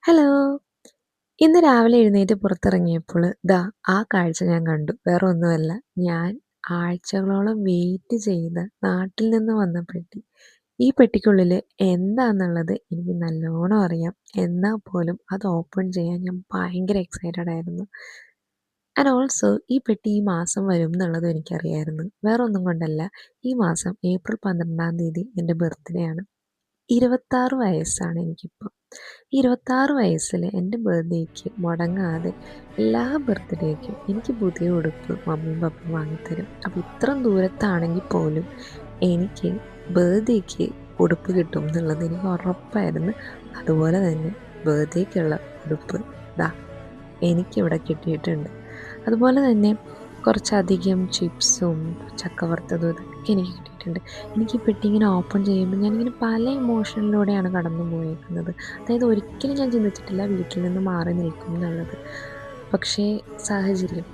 Hello! ഇന്ന് രാവിലെ എഴുന്നേറ്റ് പുറത്തിറങ്ങിയപ്പോള് ദാ ആ കാഴ്ച ഞാൻ കണ്ടു. വേറെ ഒന്നുമല്ല, ഞാൻ ആഴ്ചകളോളം വെയിറ്റ് ചെയ്ത നാട്ടിൽ നിന്ന് വന്ന പെട്ടി. ഈ പെട്ടിക്കുള്ളില് എന്താന്നുള്ളത് എനിക്ക് നല്ലോണം അറിയാം. എന്നാൽ പോലും അത് ഓപ്പൺ ചെയ്യാൻ ഞാൻ ഭയങ്കര എക്സൈറ്റഡ് ആയിരുന്നു. ആൻഡ് ഓൾസോ ഈ പെട്ടി ഈ മാസം വരും എന്നുള്ളതും എനിക്കറിയായിരുന്നു. വേറൊന്നും കൊണ്ടല്ല, ഈ മാസം ഏപ്രിൽ 12-ാം തീയതി എൻ്റെ ബർത്ത്ഡേ ആണ്. 26 വയസ്സാണ് എനിക്കിപ്പം. ഈ 26 വയസ്സിൽ എൻ്റെ ബർത്ത്ഡേക്ക് മുടങ്ങാതെ എല്ലാ ബർത്ത്ഡേക്കും എനിക്ക് പുതിയ ഉടുപ്പ് മമ്മിയും പപ്പയും വാങ്ങിത്തരും. അപ്പോൾ ഇത്രയും ദൂരത്താണെങ്കിൽ പോലും എനിക്ക് ബർത്ത്ഡേക്ക് ഉടുപ്പ് കിട്ടും എന്നുള്ളത് എനിക്ക് ഉറപ്പായിരുന്നു. അതുപോലെ തന്നെ ബർത്ത്ഡേക്കുള്ള ഉടുപ്പ് ദാ എനിക്കിവിടെ കിട്ടിയിട്ടുണ്ട്. അതുപോലെ തന്നെ കുറച്ചധികം ചിപ്സും ചക്ക വറുത്തതും ഇതൊക്കെ എനിക്ക് കിട്ടിയിട്ടുണ്ട്. എനിക്ക് ഈ പെട്ടി ഇങ്ങനെ ഓപ്പൺ ചെയ്യുമ്പോൾ ഞാനിങ്ങനെ പല ഇമോഷനിലൂടെയാണ് കടന്നു പോയേക്കുന്നത്. അതായത് ഒരിക്കലും ഞാൻ ചിന്തിച്ചിട്ടില്ല വീട്ടിൽ നിന്ന് മാറി നിൽക്കും എന്നുള്ളത്. പക്ഷേ സാഹചര്യം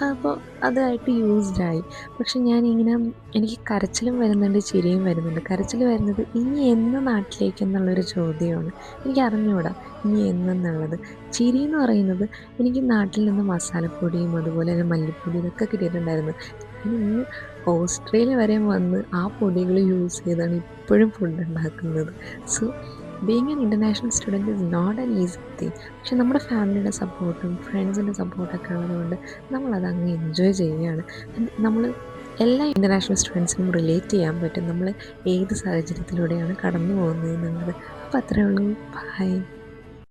അപ്പോൾ അതായിട്ട് യൂസ്ഡായി. പക്ഷെ ഞാനിങ്ങനെ എനിക്ക് കരച്ചിലും വരുന്നുണ്ട്, ചിരിയും വരുന്നുണ്ട്. കരച്ചിൽ വരുന്നത് ഇനി എന്ന് നാട്ടിലേക്ക് എന്നുള്ളൊരു ചോദ്യമാണ്. എനിക്കറിഞ്ഞൂടാ ഇനി എന്നെന്നുള്ളത്. ചിരി എന്ന് പറയുന്നത് എനിക്ക് നാട്ടിൽ നിന്ന് മസാലപ്പൊടിയും അതുപോലെ തന്നെ മല്ലിപ്പൊടി ഇതൊക്കെ കിട്ടിയിട്ടുണ്ടായിരുന്നു. ഞാനിന്ന് ഓസ്ട്രേലിയ വരെ വന്ന് ആ പൊടികൾ യൂസ് ചെയ്താണ് ഇപ്പോഴും ഫുഡ് ഉണ്ടാക്കുന്നത്. So being an international student is not an easy thing. പക്ഷെ നമ്മുടെ ഫാമിലിയുടെ സപ്പോർട്ടും ഫ്രണ്ട്സിൻ്റെ സപ്പോർട്ടൊക്കെ ഉള്ളതുകൊണ്ട് നമ്മളതങ്ങ് എൻജോയ് ചെയ്യുകയാണ്. നമ്മൾ എല്ലാ ഇൻ്റർനാഷണൽ സ്റ്റുഡൻസിനും റിലേറ്റ് ചെയ്യാൻ പറ്റും നമ്മൾ ഏത് സാഹചര്യത്തിലൂടെയാണ് കടന്നു പോകുന്നത് എന്നുള്ളത്. അപ്പോൾ അത്രയേ ഉള്ളൂ. ബൈ.